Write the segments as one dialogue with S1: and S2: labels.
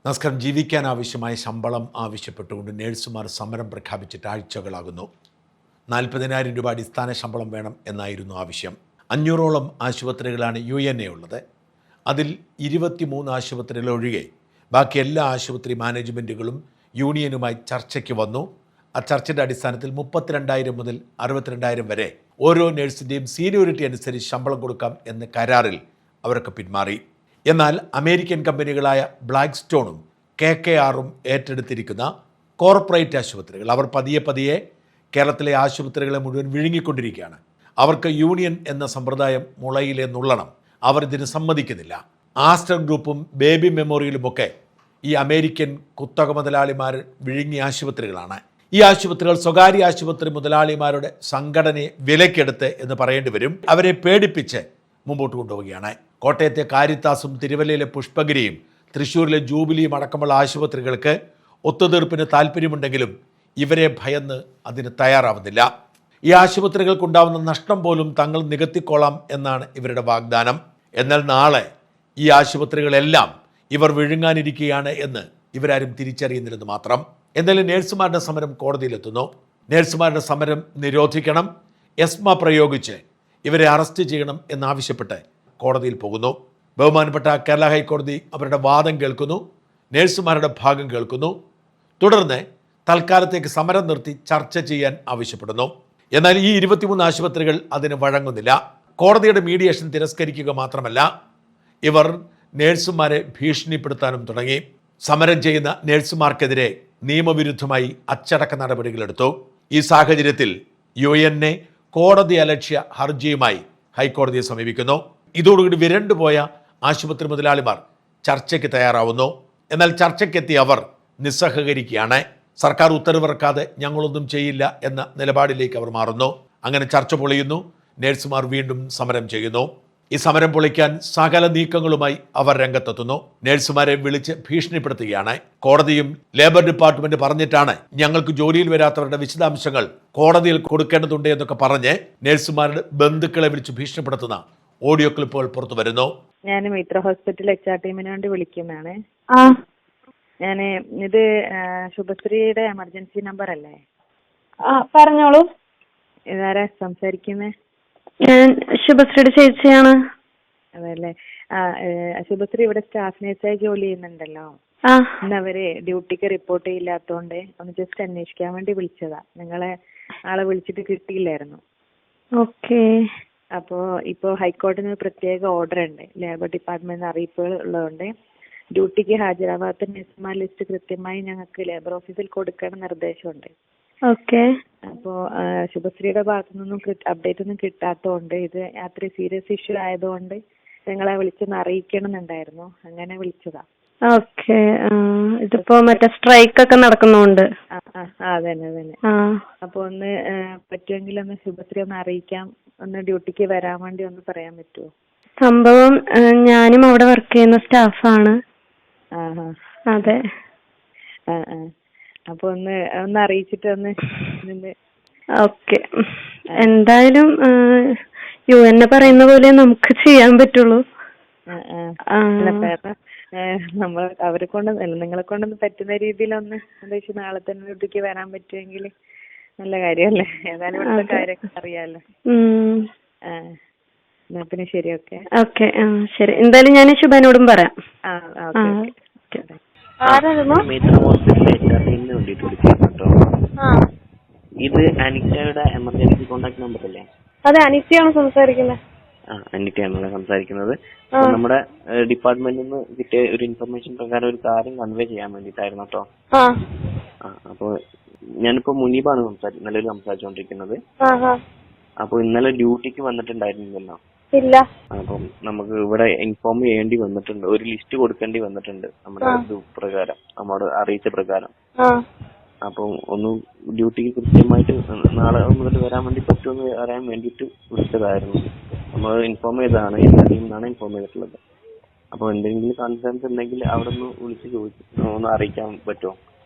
S1: നമസ്കാരം. ജീവിക്കാൻ ആവശ്യമായ ശമ്പളം ആവശ്യപ്പെട്ടുകൊണ്ട് നേഴ്സുമാർ സമരം പ്രഖ്യാപിച്ചിട്ട് ആഴ്ചകളാകുന്നു. 40,000 രൂപ അടിസ്ഥാന ശമ്പളം വേണം എന്നായിരുന്നു ആവശ്യം. 500ഓളം ആശുപത്രികളാണ് UNA ഉള്ളത്. അതിൽ 23 ആശുപത്രികൾ ഒഴികെ ബാക്കി എല്ലാ ആശുപത്രി മാനേജ്മെൻറ്റുകളും യൂണിയനുമായി ചർച്ചയ്ക്ക് വന്നു. ആ ചർച്ചയുടെ അടിസ്ഥാനത്തിൽ 32,000 മുതൽ 62,000 വരെ ഓരോ നേഴ്സിൻ്റെയും സീനിയോറിറ്റി അനുസരിച്ച് ശമ്പളം കൊടുക്കാം എന്ന കരാറിൽ അവരൊക്കെ പിന്മാറി. എന്നാൽ അമേരിക്കൻ കമ്പനികളായ ബ്ലാക്ക് സ്റ്റോണും KKRും ഏറ്റെടുത്തിരിക്കുന്ന കോർപ്പറേറ്റ് ആശുപത്രികൾ അവർ പതിയെ കേരളത്തിലെ ആശുപത്രികളെ മുഴുവൻ വിഴുങ്ങിക്കൊണ്ടിരിക്കുകയാണ്. അവർക്ക് യൂണിയൻ എന്ന സമ്പ്രദായം മുളയിലെ നുള്ളണം. അവർ ഇതിന് സമ്മതിക്കുന്നില്ല. ആസ്റ്റർ ഗ്രൂപ്പും ബേബി മെമ്മോറിയലുമൊക്കെ ഈ അമേരിക്കൻ കുത്തക മുതലാളിമാർ വിഴുങ്ങിയ ആശുപത്രികളാണ്. ഈ ആശുപത്രികൾ സ്വകാര്യ ആശുപത്രി മുതലാളിമാരുടെ സംഘടനയെ വിലക്കെടുത്ത് എന്ന് പറയേണ്ടി വരും. അവരെ പേടിപ്പിച്ച് മുമ്പോട്ട് കൊണ്ടുപോവുകയാണ്. കോട്ടയത്തെ കാരിത്താസും തിരുവല്ലയിലെ പുഷ്പഗിരിയും തൃശ്ശൂരിലെ ജൂബിലിയും അടക്കമുള്ള ആശുപത്രികൾക്ക് ഒത്തുതീർപ്പിന് താല്പര്യമുണ്ടെങ്കിലും ഇവരെ ഭയന്ന് അതിന് തയ്യാറാവുന്നില്ല. ഈ ആശുപത്രികൾക്കുണ്ടാവുന്ന നഷ്ടം പോലും തങ്ങൾ നികത്തിക്കൊള്ളാം എന്നാണ് ഇവരുടെ വാഗ്ദാനം. എന്നാൽ നാളെ ഈ ആശുപത്രികളെല്ലാം ഇവർ വിഴുങ്ങാനിരിക്കുകയാണ് എന്ന് ഇവരാരും തിരിച്ചറിയുന്നില്ലെന്ന് മാത്രം. എന്തായാലും നേഴ്സുമാരുടെ സമരം കോടതിയിലെത്തുന്നു. നേഴ്സുമാരുടെ സമരം നിരോധിക്കണം, എസ്മ പ്രയോഗിച്ച് ഇവരെ അറസ്റ്റ് ചെയ്യണം എന്നാവശ്യപ്പെട്ട് കോടതിയിൽ പോകുന്നു. ബഹുമാനപ്പെട്ട കേരള ഹൈക്കോടതി അവരുടെ വാദം കേൾക്കുന്നു, നേഴ്സുമാരുടെ ഭാഗം കേൾക്കുന്നു. തുടർന്ന് തൽക്കാലത്തേക്ക് സമരം നിർത്തി ചർച്ച ചെയ്യാൻ ആവശ്യപ്പെടുന്നു. എന്നാൽ ഈ 23 ആശുപത്രികൾ അതിന് വഴങ്ങുന്നില്ല. കോടതിയുടെ മീഡിയേഷൻ തിരസ്കരിക്കുക മാത്രമല്ല, ഇവർ നേഴ്സുമാരെ ഭീഷണിപ്പെടുത്താനും തുടങ്ങി. സമരം ചെയ്യുന്ന നേഴ്സുമാർക്കെതിരെ നിയമവിരുദ്ധമായി അച്ചടക്ക നടപടികളെടുത്തു. ഈ സാഹചര്യത്തിൽ UNA കോടതി അലക്ഷ്യ ഹർജിയുമായി ഹൈക്കോടതിയെ സമീപിക്കുന്നു. ഇതോടുകൂടി വിരണ്ടുപോയ ആശുപത്രി മുതലാളിമാർ ചർച്ചയ്ക്ക് തയ്യാറാവുന്നു. എന്നാൽ ചർച്ചയ്ക്കെത്തിയ അവർ നിസ്സഹകരിക്കുകയാണ്. സർക്കാർ ഉത്തരവിറക്കാതെ ഞങ്ങളൊന്നും ചെയ്യില്ല എന്ന നിലപാടിലേക്ക് അവർ മാറുന്നു. അങ്ങനെ ചർച്ച പൊളിയുന്നു. നേഴ്സുമാർ വീണ്ടും സമരം ചെയ്യുന്നു. ഈ സമരം പൊളിക്കാൻ സകല നീക്കങ്ങളുമായി അവർ രംഗത്തെത്തുന്നു. നേഴ്സുമാരെ വിളിച്ച് ഭീഷണിപ്പെടുത്തുകയാണ്. കോടതിയും ലേബർ ഡിപ്പാർട്ട്മെന്റ് പറഞ്ഞിട്ടാണ് ഞങ്ങൾക്ക് ജോലിയിൽ വരാത്തവരുടെ വിശദാംശങ്ങൾ കോടതിയിൽ കൊടുക്കേണ്ടതുണ്ട് എന്നൊക്കെ പറഞ്ഞ് നേഴ്സുമാരുടെ ബന്ധുക്കളെ വിളിച്ച് ഭീഷണിപ്പെടുത്തുന്ന ഓഡിയോ ക്ലിപ്പുകൾ പുറത്തു വരുന്നു.
S2: ഞാൻ മിത്ര ഹോസ്പിറ്റൽ HR ടീമിന് വേണ്ടി വിളിക്കുന്നതാണ്. ഞാൻ ഇത് ശുഭശ്രീയുടെ എമർജൻസി നമ്പർ അല്ലേ?
S3: പറഞ്ഞോളൂ.
S2: ഇതാരാ സംസാരിക്കുന്നേ?
S3: ഞാൻ ശുഭശ്രീയുടെ ചേച്ചിയാണ്.
S2: അതല്ലേ. ശുഭശ്രീ ഇവിടെ സ്റ്റാഫ് നേഴ്സായി ജോലി ചെയ്യുന്നുണ്ടല്ലോ. ഇന്ന് അവര് ഡ്യൂട്ടിക്ക് റിപ്പോർട്ട് ചെയ്യില്ലാത്തോണ്ട് ഒന്ന് ജസ്റ്റ് അന്വേഷിക്കാൻ വേണ്ടി വിളിച്ചതാ. നിങ്ങളെ ആളെ വിളിച്ചിട്ട് കിട്ടിയില്ലായിരുന്നു.
S3: ഓക്കേ.
S2: അപ്പോ ഇപ്പോ ഹൈക്കോടതിന് പ്രത്യേക ഓർഡർ ഉണ്ട്. ലേബർ ഡിപ്പാർട്ട്മെന്റ് അറിയിപ്പുകൾ ഉള്ളതുകൊണ്ട് ഡ്യൂട്ടിക്ക് ഹാജരാവാത്ത നഴ്സുമാർ ലിസ്റ്റ് കൃത്യമായി ഞങ്ങൾക്ക് ലേബർ ഓഫീസിൽ കൊടുക്കണം നിർദ്ദേശമുണ്ട്.
S3: ഓക്കെ.
S2: അപ്പോ ശുഭശ്രീയുടെ ഭാഗത്തു നിന്നും അപ്ഡേറ്റ് ഒന്നും കിട്ടാത്തതുകൊണ്ട് ഇത് അത്ര സീരിയസ് ഇഷ്യൂ ആയതുകൊണ്ട് നിങ്ങളെ വിളിച്ചൊന്ന് അറിയിക്കണമെന്നുണ്ടായിരുന്നു. അങ്ങനെ വിളിച്ചതാ.
S3: ഓക്കെ. ഇതിപ്പോ മറ്റേ സ്ട്രൈക്ക് ഒക്കെ നടക്കുന്നുണ്ട്.
S2: അതന്നെ. അപ്പൊ ഒന്ന് പറ്റുമെങ്കിൽ ഒന്ന് ശുഭശ്രീ ഒന്ന് അറിയിക്കാം, ഒന്ന് ഡ്യൂട്ടിക്ക് വരാൻ വേണ്ടി ഒന്ന് പറയാൻ പറ്റുമോ?
S3: സംഭവം ഞാനും അവിടെ വർക്ക് ചെയ്യുന്ന സ്റ്റാഫാണ്. അതെ.
S2: അപ്പൊ ഒന്ന് അറിയിച്ചിട്ട് ഒന്ന്.
S3: ഓക്കെ. എന്തായാലും UN പറയുന്ന പോലെ നമുക്ക് ചെയ്യാൻ പറ്റുള്ളൂ.
S2: നമ്മൾ അവരെ കൊണ്ട് നിങ്ങളെ കൊണ്ടൊന്ന് പറ്റുന്ന രീതിയിലൊന്ന് എന്താ നാളെ തന്നെ ഡ്യൂട്ടിക്ക് വരാൻ പറ്റുമെങ്കിൽ നല്ല കാര്യമല്ലേ? ഏതായാലും ഇവിടുത്തെ കാര്യമൊക്കെ അറിയാലോ. എന്നാ പിന്നെ ശരി. ഓക്കെ.
S3: ഓക്കെ. ശരി. എന്തായാലും ഞാൻ ശുഭനോടും പറയാം.
S4: ഇത് അനിറ്റയുടെ എമർജൻസി കോണ്ടാക്ട് നമ്പർ അല്ലേ?
S3: അതെ, അനിറ്റയാണ് സംസാരിക്കുന്നത്.
S4: അനിറ്റയാണല്ലോ സംസാരിക്കുന്നത്. നമ്മുടെ ഡിപ്പാർട്ട്മെന്റിൽ നിന്ന് കിട്ടിയ ഒരു ഇൻഫർമേഷൻ പ്രകാരം ഒരു കാര്യം കൺവേ ചെയ്യാൻ വേണ്ടിട്ടായിരുന്നു കേട്ടോ. അപ്പൊ ഞാനിപ്പോ മുനീബാണ് നിലവിൽ സംസാരിച്ചുകൊണ്ടിരിക്കുന്നത്. അപ്പൊ ഇന്നലെ ഡ്യൂട്ടിക്ക് വന്നിട്ടുണ്ടായിരുന്നില്ലല്ലോ?
S3: ഇല്ല.
S4: അപ്പം നമുക്ക് ഇവിടെ ഇൻഫോം ചെയ്യേണ്ടി വന്നിട്ടുണ്ട്, ഒരു ലിസ്റ്റ് കൊടുക്കേണ്ടി വന്നിട്ടുണ്ട് നമ്മുടെ ഇത് പ്രകാരം, നമ്മോട് അറിയിച്ച പ്രകാരം. അപ്പം ഒന്ന് ഡ്യൂട്ടിക്ക് കൃത്യമായിട്ട് നാളെ മുതൽ വരാൻ വേണ്ടി പറ്റുമെന്ന് അറിയാൻ വേണ്ടിയിട്ട് വിളിച്ചതായിരുന്നു. നമ്മൾ ഇൻഫോം ചെയ്തതാണ്, എല്ലാ ടീമിൽ നിന്നാണ് ഇൻഫോം ചെയ്തിട്ടുള്ളത്. അപ്പൊ എന്തെങ്കിലും കൺസേൺസ് ഉണ്ടെങ്കിൽ അവിടെ ഒന്ന് വിളിച്ച് ചോദിച്ചു ഒന്ന് അറിയിക്കാൻ പറ്റുമോ?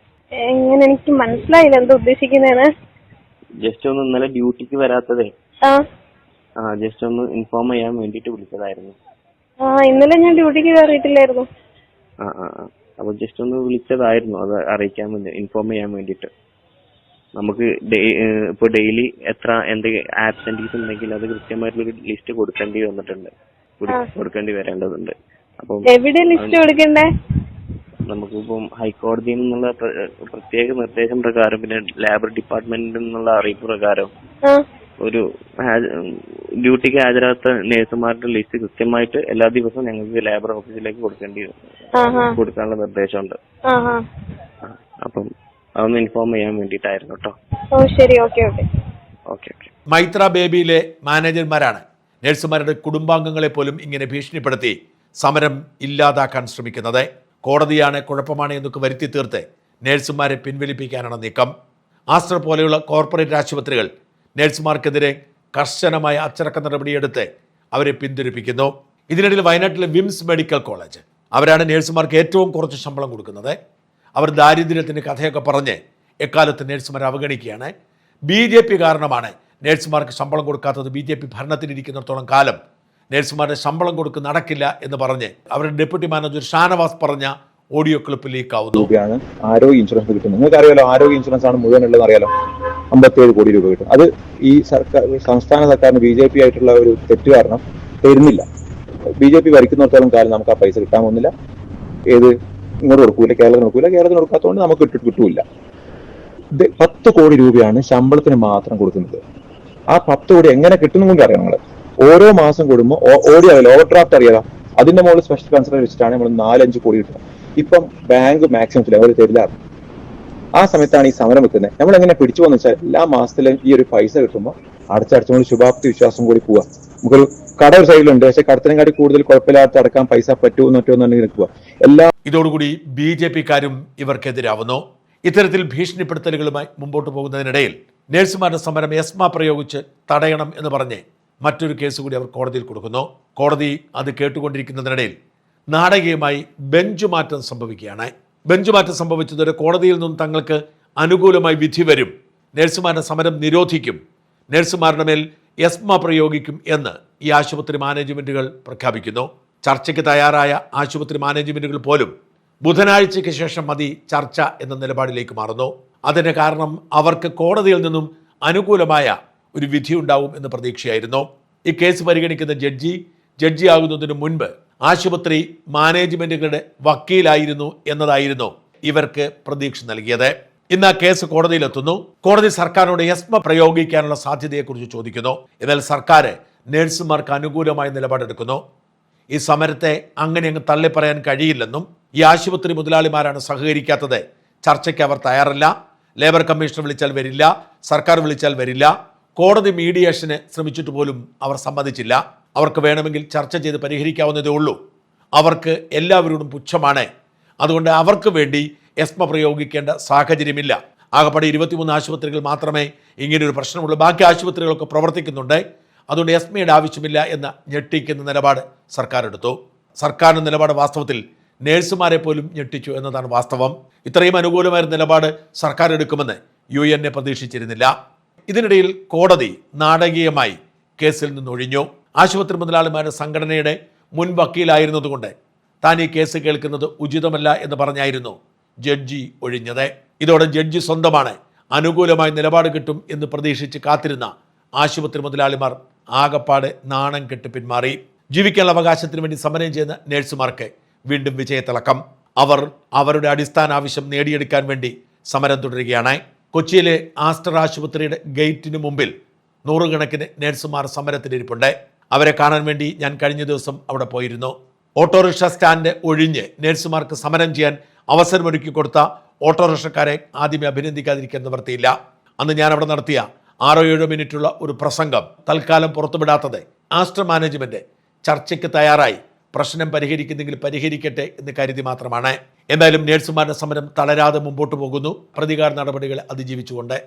S3: എങ്ങനെ? എനിക്ക് മനസ്സിലായില്ല എന്താ ഉദ്ദേശിക്കുന്നേന്ന്.
S4: ജസ്റ്റ് ഒന്ന് ഇന്നലെ ഡ്യൂട്ടിക്ക് വരാത്തതേ ജസ്റ്റ് ഒന്ന് ഇൻഫോം ചെയ്യാൻ വേണ്ടിട്ട് വിളിച്ചതായിരുന്നു.
S3: ഇന്നലെ ഞാൻ ഡ്യൂട്ടിക്ക് കയറിയിട്ടില്ലായിരുന്നു.
S4: അപ്പൊ ജസ്റ്റ് ഒന്ന് വിളിച്ചതായിരുന്നു അത് അറിയിക്കാൻ വേണ്ടി, ഇൻഫോം ചെയ്യാൻ വേണ്ടിയിട്ട്. നമുക്ക് ഇപ്പൊ ഡെയിലി എത്ര എന്തെങ്കിലും ആബ്സെന്റീസ് ഉണ്ടെങ്കിൽ അത് കൃത്യമായിട്ടുള്ളൊരു ലിസ്റ്റ് കൊടുക്കേണ്ടി വരേണ്ടതുണ്ട്. അപ്പം
S3: എവിടെ ലിസ്റ്റ് കൊടുക്കണ്ടേ?
S4: നമുക്കിപ്പം ഹൈക്കോടതിയിൽ നിന്നുള്ള പ്രത്യേക നിർദ്ദേശം പ്രകാരം പിന്നെ ലേബർ ഡിപ്പാർട്ട്മെന്റിൽ നിന്നുള്ള അറിയിപ്പ് പ്രകാരം ഒരു ഡ്യൂട്ടിക്ക് ഹാജരാത്ത നേഴ്സുമാരുടെ ലിസ്റ്റ് കൃത്യമായിട്ട് എല്ലാ ദിവസവും ഞങ്ങൾക്ക് ലേബർ ഓഫീസിലേക്ക് കൊടുക്കാനുള്ള നിർദ്ദേശമുണ്ട്. അപ്പം അതൊന്ന് ഇൻഫോം ചെയ്യാൻ വേണ്ടിയിട്ടായിരുന്നു കേട്ടോ.
S3: ശരി, ഓക്കെ.
S1: മൈത്ര ബേബിയിലെ മാനേജർമാരാണ് നഴ്സുമാരുടെ കുടുംബാംഗങ്ങളെ പോലും ഇങ്ങനെ ഭീഷണിപ്പെടുത്തി സമരം ഇല്ലാതാക്കാൻ ശ്രമിക്കുന്നത്. കോടതിയാണ് കുഴപ്പമാണ് എന്നൊക്കെ വരുത്തി തീർത്ത് നഴ്സുമാരെ പിൻവലിപ്പിക്കാനാണ് നീക്കം. ആസ്റ്റർ പോലെയുള്ള കോർപ്പറേറ്റ് ആശുപത്രികൾ നഴ്സുമാർക്കെതിരെ കർശനമായ അച്ചടക്ക നടപടിയെടുത്ത് അവരെ പിന്തുണപ്പിക്കുന്നു. ഇതിനിടയിൽ വയനാട്ടിലെ വിംസ് മെഡിക്കൽ കോളേജ് അവരാണ് നഴ്സുമാർക്ക് ഏറ്റവും കുറച്ച് ശമ്പളം കൊടുക്കുന്നത്. അവർ ദാരിദ്ര്യത്തിൻ്റെ കഥയൊക്കെ പറഞ്ഞ് എക്കാലത്ത് നഴ്സുമാരെ അവഗണിക്കുകയാണ്. BJP കാരണമാണ് നഴ്സുമാർക്ക് ശമ്പളം കൊടുക്കാത്തത്. BJP ഭരണത്തിലിരിക്കുന്നിടത്തോളം കാലം നഴ്സുമാരുടെ ശമ്പളം കൊടുക്ക് നടക്കില്ല എന്ന് പറഞ്ഞ് അവരുടെ ഡെപ്യൂട്ടി മാനേജർ ഷാനവാസ് പറഞ്ഞ ഓഡിയോ ക്ലിപ്പ് ലീക്കാവുന്നു.
S5: ആരോഗ്യ ഇൻഷുറൻസ് കിട്ടുന്നത് നിങ്ങൾക്ക് അറിയാലോ. ആരോഗ്യ ഇൻഷുറൻസ് ആണ് മുഴുവൻ ഉള്ളതെന്ന് അറിയാലോ. 57 കോടി രൂപ കിട്ടും. അത് ഈ സംസ്ഥാന സർക്കാരിന് BJP ആയിട്ടുള്ള ഒരു തെറ്റ് കാരണം തരുന്നില്ല. BJP ഭരിക്കുന്നിടത്തോളം കാലം നമുക്ക് ആ പൈസ കിട്ടാൻ പോകുന്നില്ല. ഇങ്ങോട്ട് കൊടുക്കൂല, കേരളത്തിന് കൊടുക്കാത്തതുകൊണ്ട് നമുക്ക് കിട്ടൂല. 10 കോടി രൂപയാണ് ശമ്പളത്തിന് മാത്രം കൊടുക്കുന്നത്. ആ 10 കോടി എങ്ങനെ കിട്ടുന്നു കൊണ്ട് അറിയാം. നിങ്ങൾ ഓരോ മാസം കൂടുമ്പോൾ ഓവർ ഡ്രാഫ്റ്റ് അറിയാലോ. അതിന്റെ മുകളിൽ സ്പെഷ്യൽ കൺസിഡർ വെച്ചിട്ടാണ് നമ്മൾ 4-5 കോടി കിട്ടുന്നത്. ഇപ്പം ബാങ്ക് മാക്സിമം അവർ തരില്ല. ആ സമയത്താണ് ഈ സമരം വെക്കുന്നത്. നമ്മൾ എങ്ങനെ പിടിച്ചു പോകുന്ന വെച്ചാൽ എല്ലാ മാസത്തിലും ഈ ഒരു പൈസ കിട്ടുമ്പോൾ അടച്ചടച്ചുകൊണ്ട് ശുഭാപ്തി വിശ്വാസം കൂടി പോവാ. നമുക്കൊരു കട ഒരു സൈഡിലുണ്ട്, പക്ഷെ കടത്തിനെക്കാട്ടി കൂടുതൽ കുഴപ്പമില്ലാത്ത അടക്കാൻ പൈസ പറ്റുമെന്നുണ്ടെങ്കിൽ നിൽക്കുക.
S1: ഇതോടുകൂടി BJP-ക്കാരും ഇവർക്കെതിരാവുന്നു. ഇത്തരത്തിൽ ഭീഷണിപ്പെടുത്തലുകളുമായി മുമ്പോട്ട് പോകുന്നതിനിടയിൽ നഴ്സുമാരുടെ സമരം എസ്മ പ്രയോഗിച്ച് തടയണം എന്ന് പറഞ്ഞ് മറ്റൊരു കേസ് കൂടി അവർ കോടതിയിൽ കൊടുക്കുന്നു. കോടതി അത് കേട്ടുകൊണ്ടിരിക്കുന്നതിനിടയിൽ നാടകീയമായി ബെഞ്ച് മാറ്റം സംഭവിക്കുകയാണ്. ബെഞ്ച് മാറ്റം സംഭവിച്ചതോടെ കോടതിയിൽ നിന്നും തങ്ങൾക്ക് അനുകൂലമായി വിധി വരും, നഴ്സുമാരുടെ സമരം നിരോധിക്കും, നഴ്സുമാരുടെ മേൽ എസ്മ പ്രയോഗിക്കും എന്ന് ഈ ആശുപത്രി മാനേജ്മെൻറ്റുകൾ പ്രഖ്യാപിക്കുന്നു. ചർച്ചയ്ക്ക് തയ്യാറായ ആശുപത്രി മാനേജ്മെൻറ്റുകൾ പോലും ബുധനാഴ്ചയ്ക്ക് ശേഷം മതി ചർച്ച എന്ന നിലപാടിലേക്ക് മാറുന്നു. അതിന് കാരണം അവർക്ക് കോടതിയിൽ നിന്നും അനുകൂലമായ ഒരു വിധി ഉണ്ടാവും എന്ന പ്രതീക്ഷയായിരുന്നു. ഈ കേസ് പരിഗണിക്കുന്ന ജഡ്ജി ആകുന്നതിന് മുൻപ് ആശുപത്രി മാനേജ്മെൻറ്റുകളുടെ വക്കീലായിരുന്നു എന്നതായിരുന്നു ഇവർക്ക് പ്രതീക്ഷ നൽകിയത്. ഇന്ന് ആ കേസ് കോടതിയിലെത്തുന്നു. കോടതി സർക്കാരിനോട് എസ്മ പ്രയോഗിക്കാനുള്ള സാധ്യതയെക്കുറിച്ച് ചോദിക്കുന്നു. എന്നാൽ സർക്കാർ നഴ്സുമാർക്ക് അനുകൂലമായ നിലപാടെടുക്കുന്നു. ഈ സമരത്തെ അങ്ങനെ അങ്ങ് തള്ളിപ്പറയാൻ കഴിയില്ലെന്നും ഈ ആശുപത്രി മുതലാളിമാരാണ് സഹകരിക്കാത്തത്, ചർച്ചയ്ക്ക് അവർ തയ്യാറല്ല, ലേബർ കമ്മീഷണർ വിളിച്ചാൽ വരില്ല, സർക്കാർ വിളിച്ചാൽ വരില്ല, കോടതി മീഡിയേഷന് ശ്രമിച്ചിട്ട് പോലും അവർ സമ്മതിച്ചില്ല. അവർക്ക് വേണമെങ്കിൽ ചർച്ച ചെയ്ത് പരിഹരിക്കാവുന്നതേ ഉള്ളൂ. അവർക്ക് എല്ലാവരോടും പുച്ഛമാണ്. അതുകൊണ്ട് അവർക്ക് വേണ്ടി എസ്മ പ്രയോഗിക്കേണ്ട സാഹചര്യമില്ല. ആകപ്പാടെ 23 ആശുപത്രികൾ മാത്രമേ ഇങ്ങനെയൊരു പ്രശ്നമുള്ളൂ. ബാക്കി ആശുപത്രികളൊക്കെ പ്രവർത്തിക്കുന്നുണ്ട്. അതുകൊണ്ട് എസ്മയുടെ ആവശ്യമില്ല എന്ന ഞെട്ടിക്കുന്ന നിലപാട് സർക്കാർ എടുത്തു. സർക്കാരിൻ്റെ നിലപാട് വാസ്തവത്തിൽ നേഴ്സുമാരെ പോലും ഞെട്ടിച്ചു എന്നതാണ് വാസ്തവം. ഇത്രയും അനുകൂലമായ നിലപാട് സർക്കാർ എടുക്കുമെന്ന് UN പ്രതീക്ഷിച്ചിരുന്നില്ല. ഇതിനിടയിൽ കോടതി നാടകീയമായി കേസിൽ നിന്നൊഴിഞ്ഞു. ആശുപത്രി മുതലാളിമാരുടെ സംഘടനയുടെ മുൻ വക്കീലായിരുന്നതുകൊണ്ട് താൻ ഈ കേസ് കേൾക്കുന്നത് ഉചിതമല്ല എന്ന് പറഞ്ഞായിരുന്നു ജഡ്ജി ഒഴിഞ്ഞത്. ഇതോടെ ജഡ്ജി സ്വന്തമാണ്, അനുകൂലമായ നിലപാട് കിട്ടും എന്ന് പ്രതീക്ഷിച്ച് കാത്തിരുന്ന ആശുപത്രി മുതലാളിമാർ ആകപ്പാടെ നാണം കെട്ട് പിന്മാറി. ജീവിക്കാനുള്ള അവകാശത്തിന് വേണ്ടി സമരം ചെയ്യുന്ന നഴ്സുമാർക്ക് വീണ്ടും വിജയത്തിളക്കം. അവർ അവരുടെ അടിസ്ഥാന ആവശ്യം നേടിയെടുക്കാൻ വേണ്ടി സമരം തുടരുകയാണ്. കൊച്ചിയിലെ ആസ്റ്റർ ആശുപത്രിയുടെ ഗേറ്റിന് മുമ്പിൽ 100 കണക്കിന് നഴ്സുമാർ സമരത്തിലിരിപ്പുണ്ട്. അവരെ കാണാൻ വേണ്ടി ഞാൻ കഴിഞ്ഞ ദിവസം അവിടെ പോയിരുന്നു. ഓട്ടോറിക്ഷ സ്റ്റാൻഡ് ഒഴിഞ്ഞ് നഴ്സുമാർക്ക് സമരം ചെയ്യാൻ അവസരമൊരുക്കി കൊടുത്ത ഓട്ടോറിക്ഷക്കാരെ ആദ്യമേ അഭിനന്ദിക്കാതിരിക്കാൻ നിവൃത്തിയില്ല. അന്ന് ഞാൻ അവിടെ നടത്തിയ 6-7 മിനിറ്റുള്ള ഒരു പ്രസംഗം തൽക്കാലം പുറത്തുവിടാത്തത് ആസ്റ്റർ മാനേജ്മെന്റ് ചർച്ചയ്ക്ക് തയ്യാറായി പ്രശ്നം പരിഹരിക്കുന്നെങ്കിൽ പരിഹരിക്കട്ടെ എന്ന് കരുതി മാത്രമാണ്. എന്തായാലും നഴ്സുമാരുടെ സമരം തളരാതെ മുമ്പോട്ട് പോകുന്നു, പ്രതികാര നടപടികളെ അതിജീവിച്ചുകൊണ്ട്.